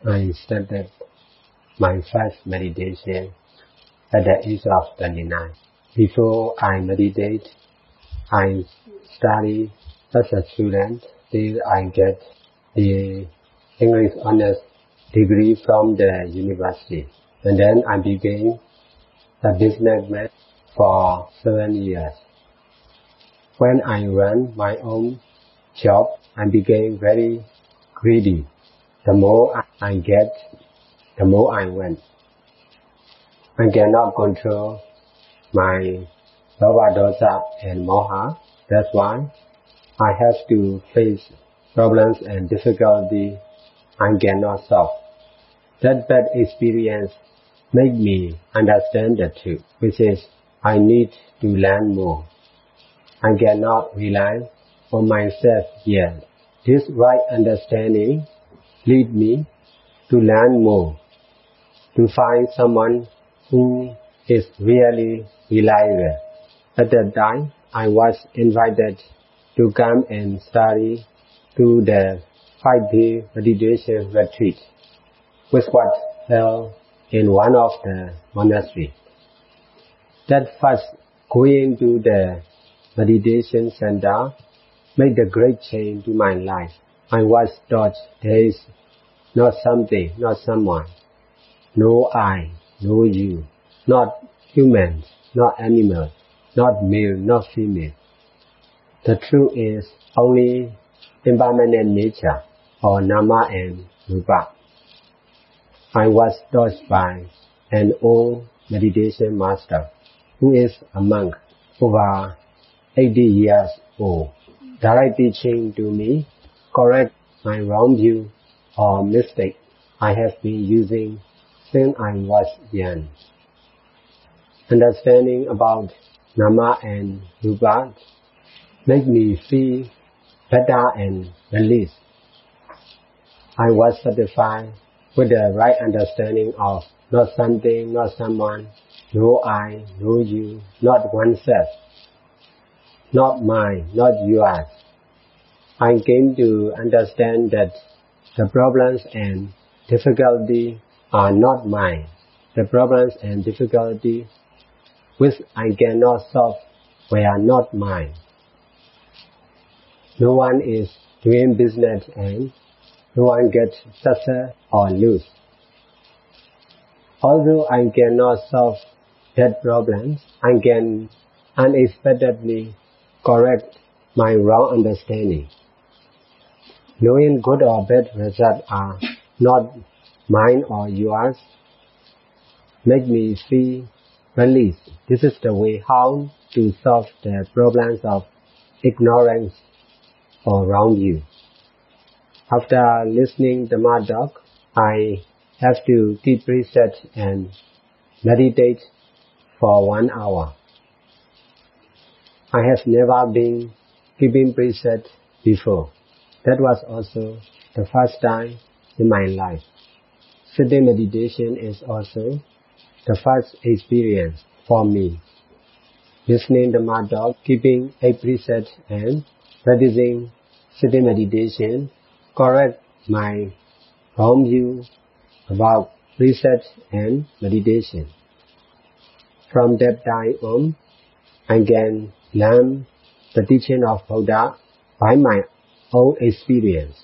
I started my first meditation at the age of 29. Before I meditate, I study as a student till I get the English honors degree from the university. And then I became a businessman for 7 years. When I ran my own shop, I became very greedy. The more I get, the more I want. I cannot control my lova, dosa, and moha. That's why I have to face problems and difficulty I cannot solve. That bad experience made me understand the truth, which is I need to learn more. I cannot rely on myself yet. This right understanding lead me to learn more, to find someone who is really reliable. At that time, I was invited to come and study to the 5-day meditation retreat, which was held in one of the monasteries. That first going to the meditation center made a great change to my life. I was taught there is not something, not someone, no I, no you, not humans, not animals, not male, not female. The truth is only impermanent nature, or nama and rupa. I was taught by an old meditation master who is a monk over 80 years old, direct teaching to me, correct my wrong view or mistake I have been using since I was young. Understanding about nama and rupa made me feel better and released. I was satisfied with the right understanding of not something, not someone, no I, no you, not oneself, not mine, not yours. I came to understand that the problems and difficulty are not mine. The problems and difficulty which I cannot solve were not mine. No one is doing business and no one gets success or lose. Although I cannot solve that problems, I can unexpectedly correct my wrong understanding. Knowing good or bad results are not mine or yours make me feel released. This is the way how to solve the problems of ignorance or wrong view. After listening to Dhamma talk, I have to keep preset and meditate for 1 hour. I have never been keeping preset before. That was also the first time in my life. Sitting meditation is also the first experience for me. Listening to Dhamma talk, keeping a preset and practicing sitting meditation correct my wrong view about preset and meditation. From that time on, I can learn the teaching of Buddha by my own experience.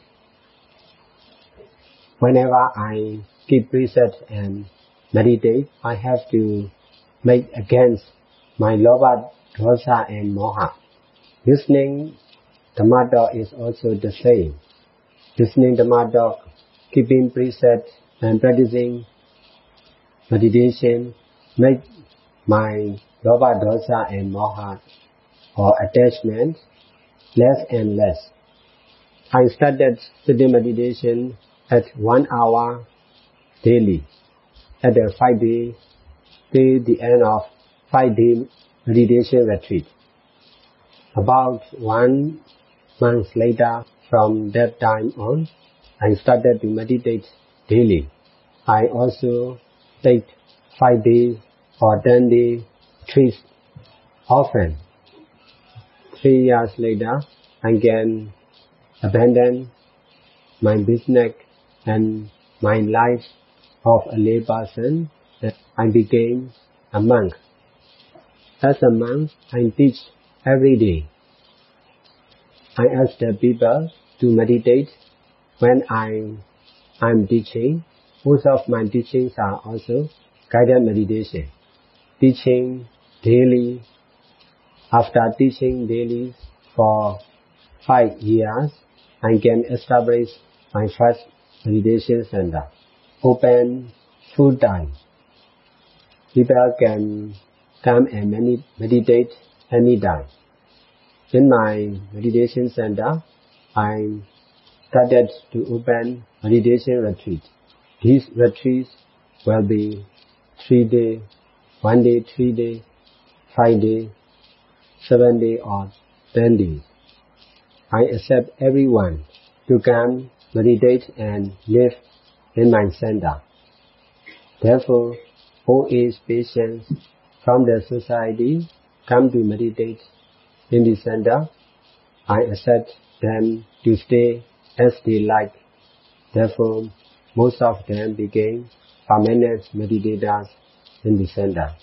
Whenever I keep preset and meditate, I have to make against my lova, dosa, and moha. Listening Dhamma talk is also the same. Listening Dhamma talk, keeping preset and practicing meditation make my lova, dosa, and moha or attachment less and less. I started sitting meditation at 1 hour daily at the 5-day till the end of 5-day meditation retreat. About 1 month later, from that time on, I started to meditate daily. I also take 5-day or 10-day retreats often. 3 years later, I can abandon my business and my life of a lay person, I became a monk. As a monk, I teach every day. I ask the people to meditate when I'm teaching. Most of my teachings are also guided meditation. Teaching daily. After teaching daily for 5 years, I can establish my first meditation center. Open full time. People can come and meditate anytime. In my meditation center, I started to open meditation retreat. These retreats will be 3 days, 1 day, 3 days, 5 days, 7 days or 10 days. I accept everyone to come meditate and live in my center. Therefore, all age patients from the society come to meditate in the center. I accept them to stay as they like. Therefore, most of them became permanent meditators in the center.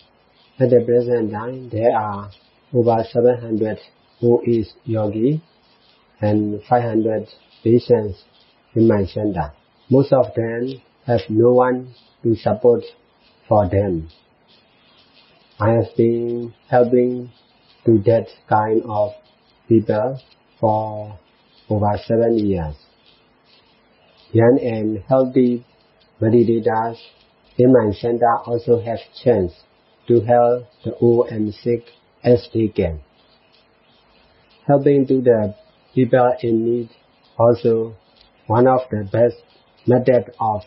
At the present time, there are over 700 OAs yogis and 500 patients in my center. Most of them have no one to support for them. I have been helping to that kind of people for over 7 years. Young and healthy meditators in my center also have chance to help the old and sick as they can. Helping to the people in need also one of the best methods of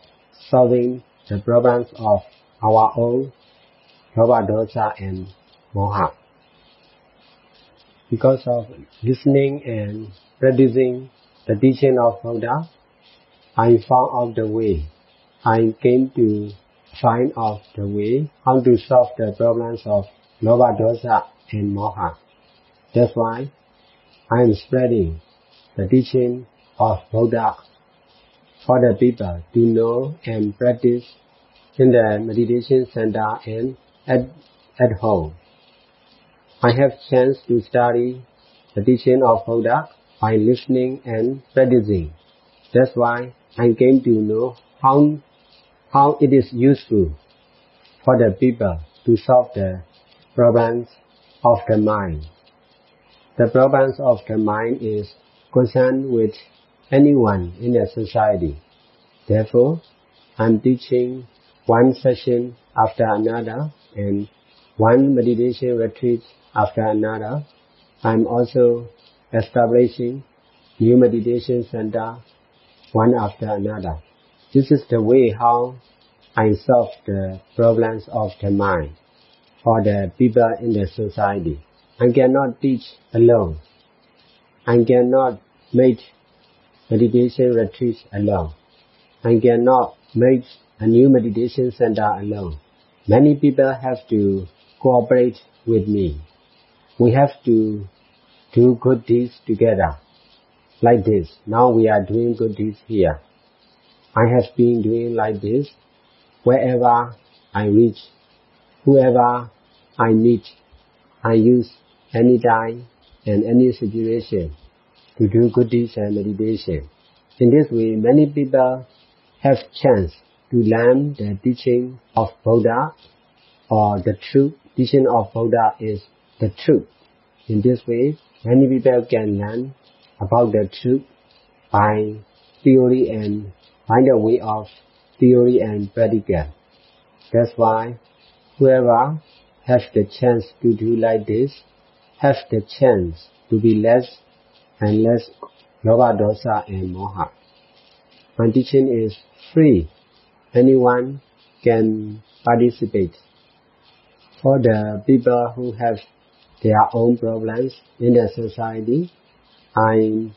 solving the problems of our own Lobha, Dosa and Moha. Because of listening and practicing the teaching of Buddha, I found out the way. I came to find out the way how to solve the problems of Lobha, Dosa and Moha. That's why I am spreading the teaching of Buddha for the people to know and practice in the meditation center and at home. I have chance to study the teaching of Buddha by listening and practicing. That's why I came to know how it is useful for the people to solve the problems of the mind. The problems of the mind is concerned with anyone in the society. Therefore, I'm teaching one session after another and one meditation retreat after another. I'm also establishing new meditation center one after another. This is the way how I solve the problems of the mind for the people in the society. I cannot teach alone. I cannot make meditation retreats alone. I cannot make a new meditation center alone. Many people have to cooperate with me. We have to do good deeds together. Like this. Now we are doing good deeds here. I have been doing like this. Wherever I reach, whoever I meet, I use any time and any situation to do good deeds and meditation. In this way, many people have chance to learn the teaching of Buddha or the truth. Teaching of Buddha is the truth. In this way, many people can learn about the truth by theory and by the way of theory and practical. That's why whoever has the chance to do like this has the chance to be less and less Lobha, Dosa and Moha. My teaching is free. Anyone can participate. For the people who have their own problems in the society, I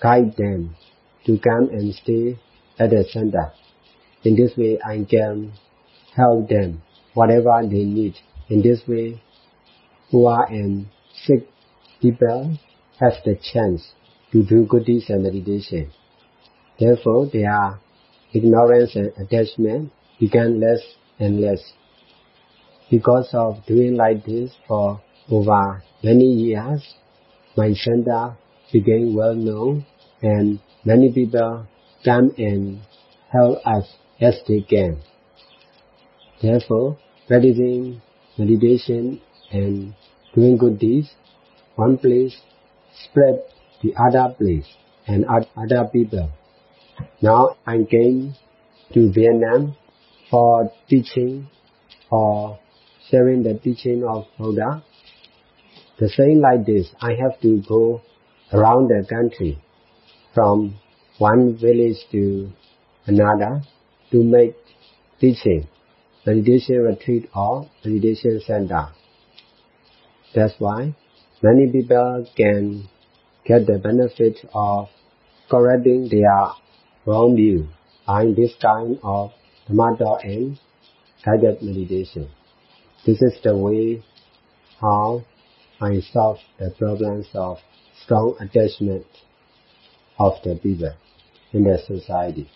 guide them to come and stay at the center. In this way, I can help them whatever they need. In this way, poor and sick people have the chance to do good deeds and meditation. Therefore, they are ignorance and attachment became less and less. Because of doing like this for over many years, my center became well known and many people come and help us as they can. Therefore, practicing meditation and doing good deeds, one place spread the other place and other people. Now I came to Vietnam for teaching or sharing the teaching of Buddha. The same like this, I have to go around the country from one village to another to make teaching, meditation retreat or meditation center. That's why many people can get the benefit of correcting their wrong view by this kind of Dhamma and guided meditation. This is the way how I solve the problems of strong attachment of the people in the society.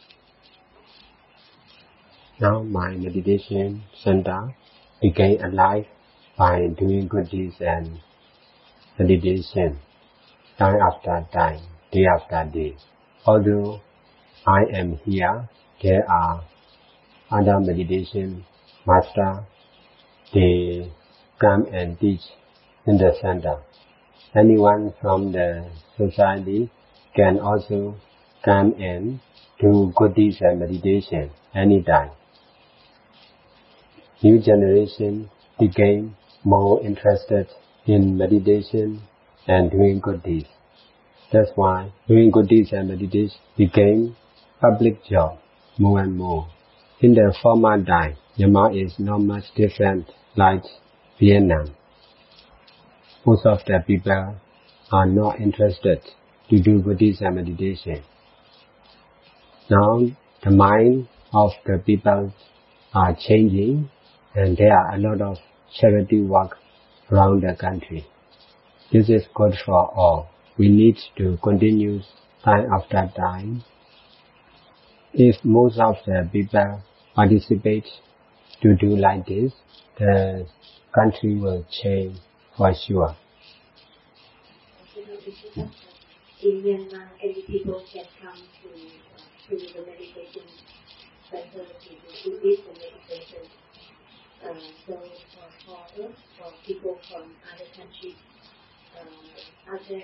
Now my meditation center became alive by doing good deeds and meditation time after time, day after day. Although I am here, there are other meditation masters. They come and teach in the center. Anyone from the society can also come and do good deeds and meditation anytime. New generation became more interested in meditation and doing good deeds. That's why doing good deeds and meditation became public job more and more. In the former time, Myanmar is not much different like Vietnam. Most of the people are not interested to do good deeds and meditation. Now the mind of the people are changing and there are a lot of charity work around the country. This is good for all. We need to continue time after time. If most of the people participate to do like this, the country will change for sure. In Myanmar, every people can come to the meditation center to do this meditation. So for us, for people from other countries, are there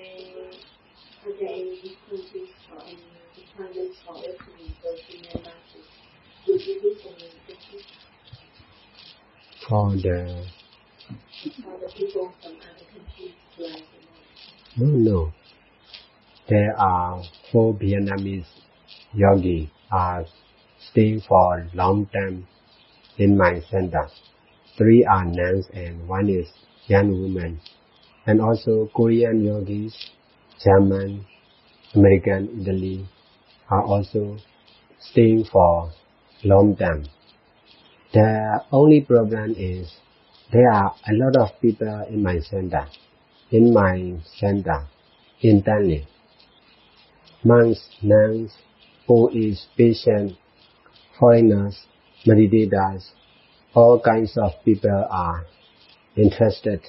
any differences or any requirements for us to go to Myanmar to do this meditation? For the people from other countries, like No. There are 4 Vietnamese yogis are staying for long time in my center. 3 are nuns and 1 is young woman. And also Korean yogis, German, American, Italy are also staying for long time. The only problem is there are a lot of people in my center. In Thailand, monks, nuns, OAs, patients, foreigners, meditators, all kinds of people are interested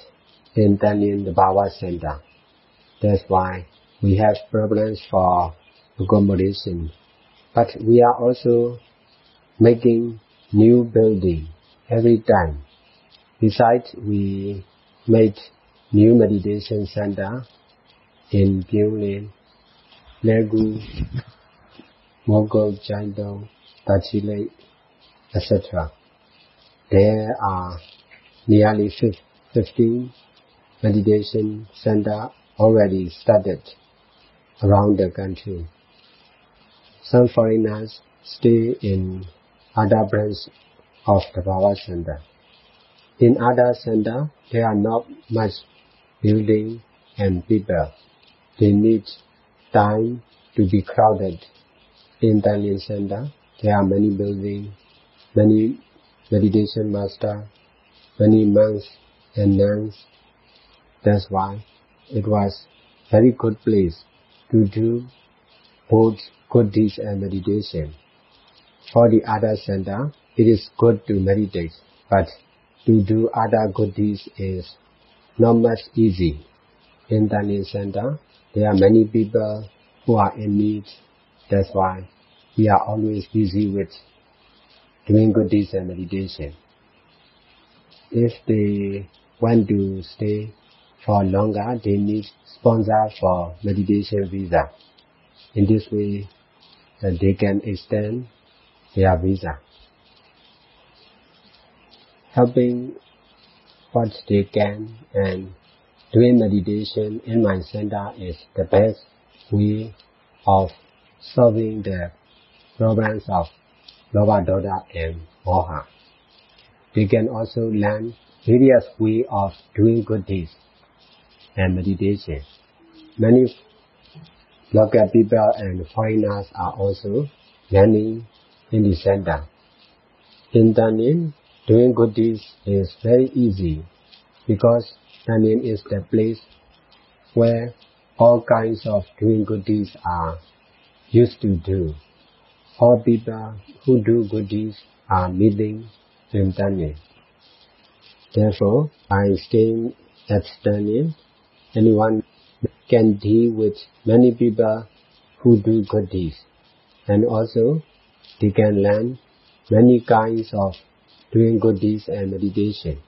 in Thailand, the Bhava Center. That's why we have problems for accommodation. But we are also making new building every time. Besides, we made new meditation center in Gyeongling, Daegu, Mogok, Jaidong, Tachile, etc. There are nearly 15 meditation centers already started around the country. Some foreigners stay in other branches of the Bhava Center. In other centers, there are not much building and people. They need time to be crowded. In Thailand Center, there are many buildings, many meditation masters, many monks and nuns. That's why it was very good place to do both good deeds and meditation. For the other center, it is good to meditate, but to do other good deeds is not much easy. In Tanyin Center, there are many people who are in need. That's why we are always busy with doing good deeds and meditation. If they want to stay for longer, they need sponsor for meditation visa. In this way, they can extend their visa. Helping what they can and doing meditation in my center is the best way of solving the problems of Lobha, Dosa and Moha. They can also learn various ways of doing good deeds and meditation. Many local people and foreigners are also learning in the center. In Tanyin, doing good deeds is very easy because Tanyin is the place where all kinds of doing good deeds are used to do. All people who do good deeds are meeting in Tanyin. Therefore, by staying at Tanyin, anyone can deal with many people who do good deeds, and also they can learn many kinds of doing good deeds and meditation.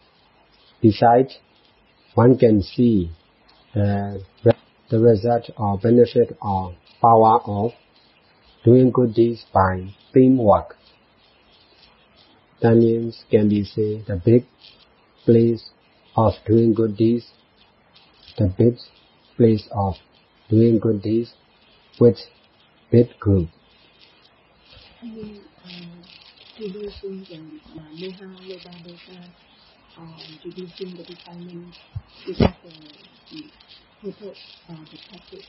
Besides, one can see the result or benefit or power of doing good deeds by teamwork. Tanyin can be said the big place of doing good deeds, the big place of doing good deeds with big group. Reducing the Moha, Lobha, Dosa, reducing the defilement is the total the practice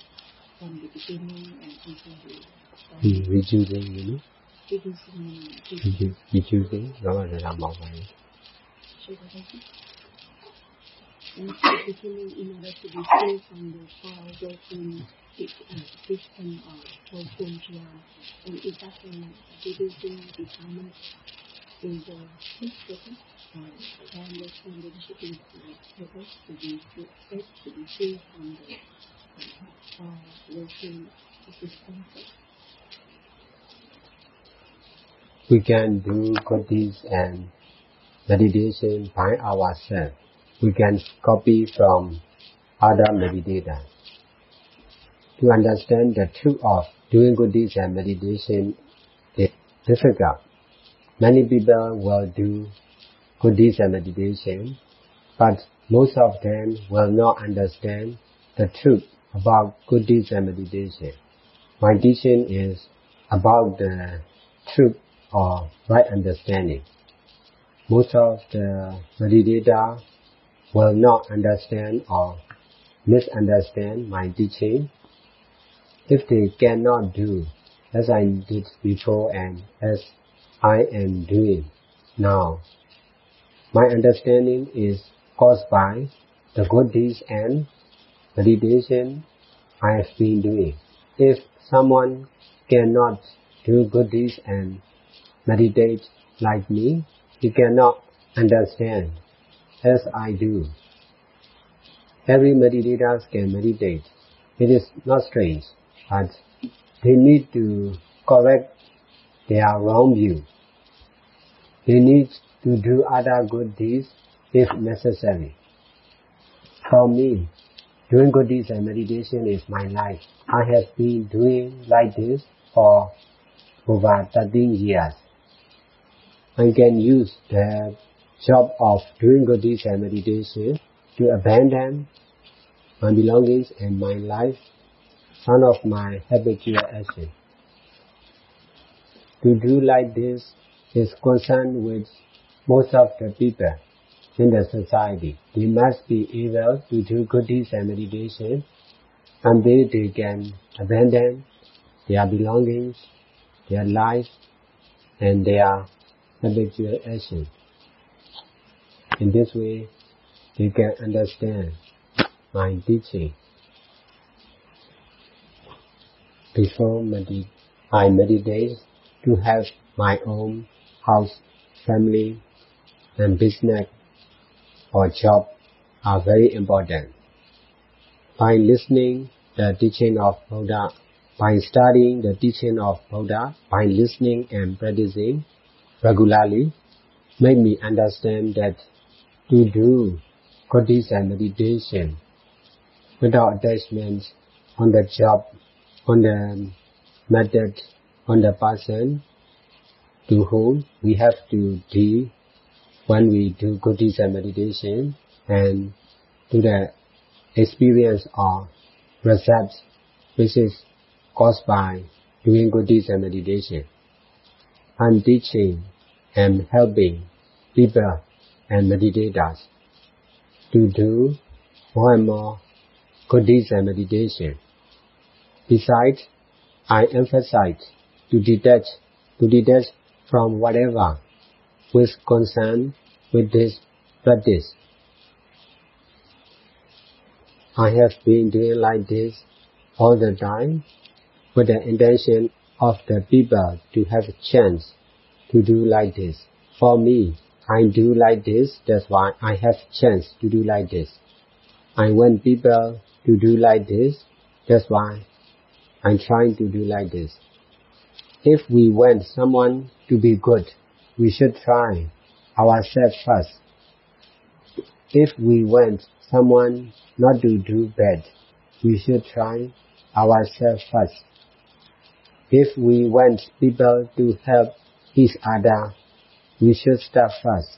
from the beginning and until the Reducing, reducing, đó là làm một vậy. Beginning in order to be free from the power working system or working and it doesn't reducing the defilement in the system and the condition is purpose to be free from the working system. We can do good deeds and meditation by ourselves. We can copy from other meditators. To understand the truth of doing good deeds and meditation is difficult. Many people will do good deeds and meditation, but most of them will not understand the truth about good deeds and meditation. My teaching is about the truth or right understanding. Most of the meditators will not understand or misunderstand my teaching. If they cannot do as I did before and as I am doing now, my understanding is caused by the good deeds and meditation I have been doing. If someone cannot do good deeds and meditate like me, he cannot understand as I do. Every meditator can meditate. It is not strange, but they need to correct their wrong view. They need to do other good deeds if necessary. For me, doing good deeds and meditation is my life. I have been doing like this for over 13 years. I can use the job of doing good deeds and meditation to abandon my belongings and my life, none of my habitual action. To do like this is concerned with most of the people in the society. They must be able to do good deeds and meditation until they can abandon their belongings, their life, and their habitual action. In this way, they can understand my teaching. Before I meditate, to have my own house, family, and business or job are very important. By listening the teaching of Buddha, by studying the teaching of Buddha, by listening and practicing regularly, make me understand that to do good deeds and meditation without attachment on the job, on the method, on the person to whom we have to deal when we do good deeds and meditation, and to the experience or results which is caused by doing good deeds and meditation. I'm teaching and helping people and meditators to do more and more good deeds and meditation. Besides, I emphasize to detach from whatever with concern with this practice. I have been doing like this all the time with the intention of the people to have a chance to do like this. For me, I do like this, that's why I have a chance to do like this. I want people to do like this, that's why I'm trying to do like this. If we want someone to be good, we should try ourselves first. If we want someone not to do bad, we should try ourselves first. If we want people to help each other, we should start first.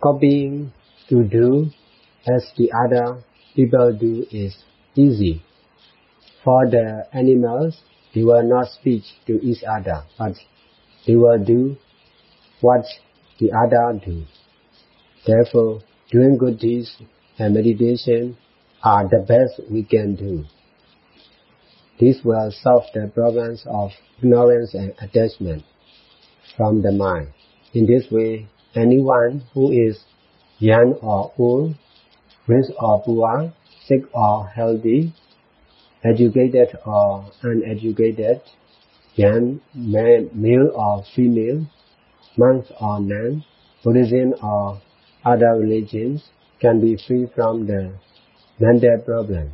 Copying to do as the other people do is easy. For the animals, they will not speak to each other, but they will do what the other do. Therefore, doing good deeds and meditation are the best we can do. This will solve the problems of ignorance and attachment from the mind. In this way, anyone who is young or old, rich or poor, sick or healthy, educated or uneducated, young, male or female, monk or nun, Buddhism or other religions, can be free from the mental problem.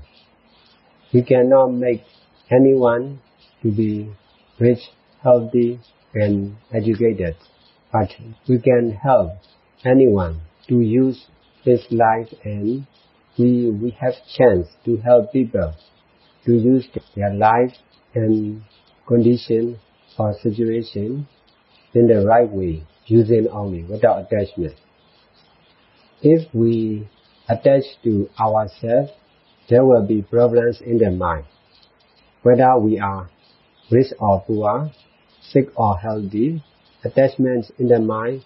We cannot make anyone to be rich, healthy, and educated, but we can help anyone to use his life, and we have chance to help people to use their life and condition or situation in the right way, using only without attachment. If we attach to ourselves, there will be problems in the mind. Whether we are rich or poor, sick or healthy, attachments in the mind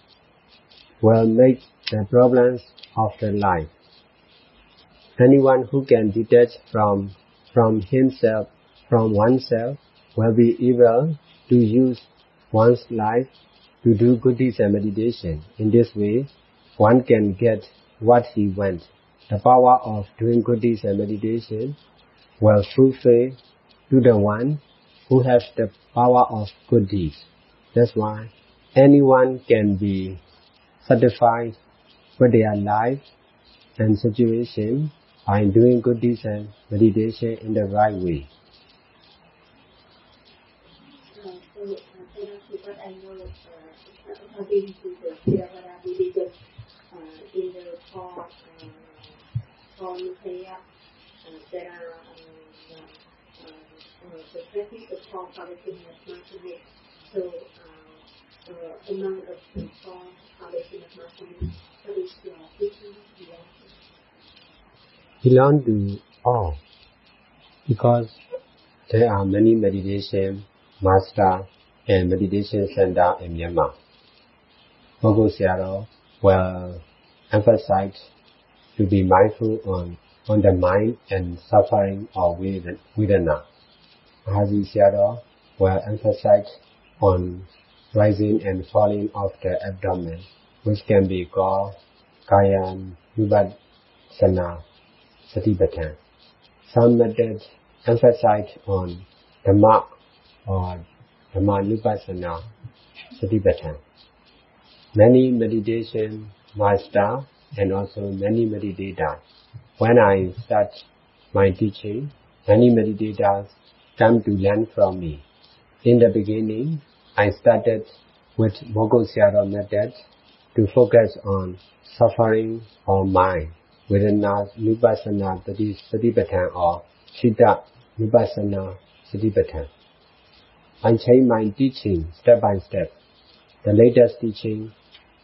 will make the problems of the life. Anyone who can detach from himself, from oneself, will be able to use one's life to do good deeds and meditation. In this way, one can get what he wants. The power of doing good deeds and meditation will fulfill to the one who has the power of good deeds. That's why anyone can be satisfied with their life and situation by doing good deeds and meditation in the right way. What I know, according to the Theravada Buddhism, in the four nuclei, there are the practice of four foundational mindfulness. So, among the four foundational mindfulness, what is your teaching belong to all, because there are many meditation masters and meditation center in Myanmar. Bogo Sayadaw will emphasize to be mindful on the mind and suffering of Vedana. Mahasi Sayadaw will emphasize on rising and falling of the abdomen, which can be called Kaya Nupassana Some methods emphasize on the mark or Dhammanupassana Satipatthana. Many meditation masters and also many meditators. When I start my teaching, many meditators come to learn from me. In the beginning, I started with Mogul Sayadaw method to focus on suffering or mind, Vedana Nupassana Satipatthana or Chitta Nupassana Satipatthana. I changed my teaching step by step. The latest teaching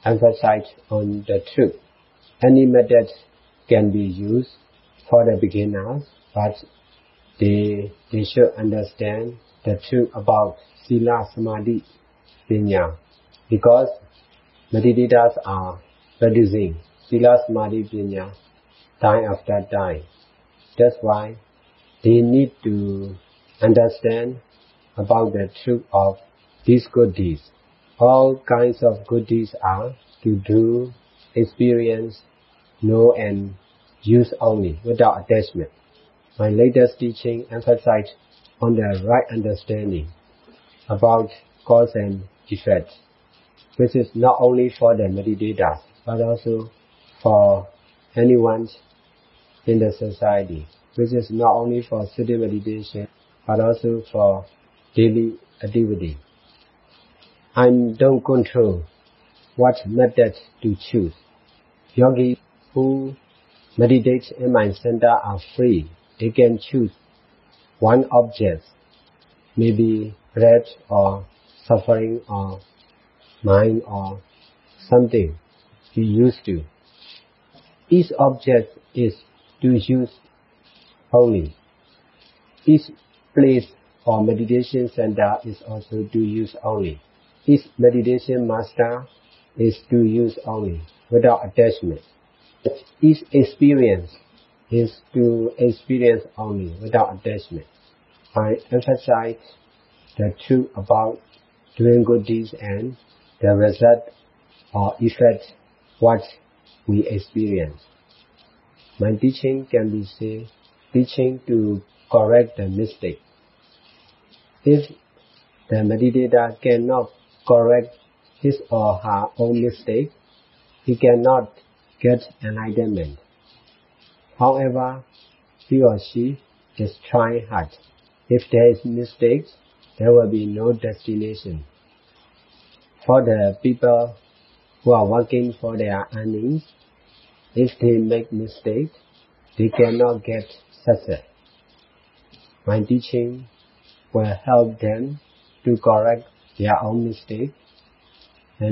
emphasized on the truth. Any method can be used for the beginners, but they should understand the truth about Sila Samadhi Panya, because meditators are practicing Sila Samadhi Panya time after time. That's why they need to understand about the truth of these good deeds. All kinds of good deeds are to do, experience, know and use only, without attachment. My latest teaching emphasized on the right understanding about cause and effect, which is not only for the meditators, but also for anyone in the society, which is not only for sitting meditation, but also for daily activity. I don't control what method to choose. Yogis who meditate in my center are free. They can choose one object, maybe breath or suffering or mind or something you used to. Each object is to use only. Each place or meditation center is also to use only. Each meditation master is to use only, without attachment. Each experience is to experience only, without attachment. I emphasize the truth about doing good deeds and the result or effect what we experience. My teaching can be said, teaching to correct the mistake. If the meditator cannot correct his or her own mistake, he cannot get enlightenment. However, he or she is trying hard. If there is mistakes, there will be no destination. For the people who are working for their earnings, if they make mistakes, they cannot get success. My teaching will help them to correct their own mistake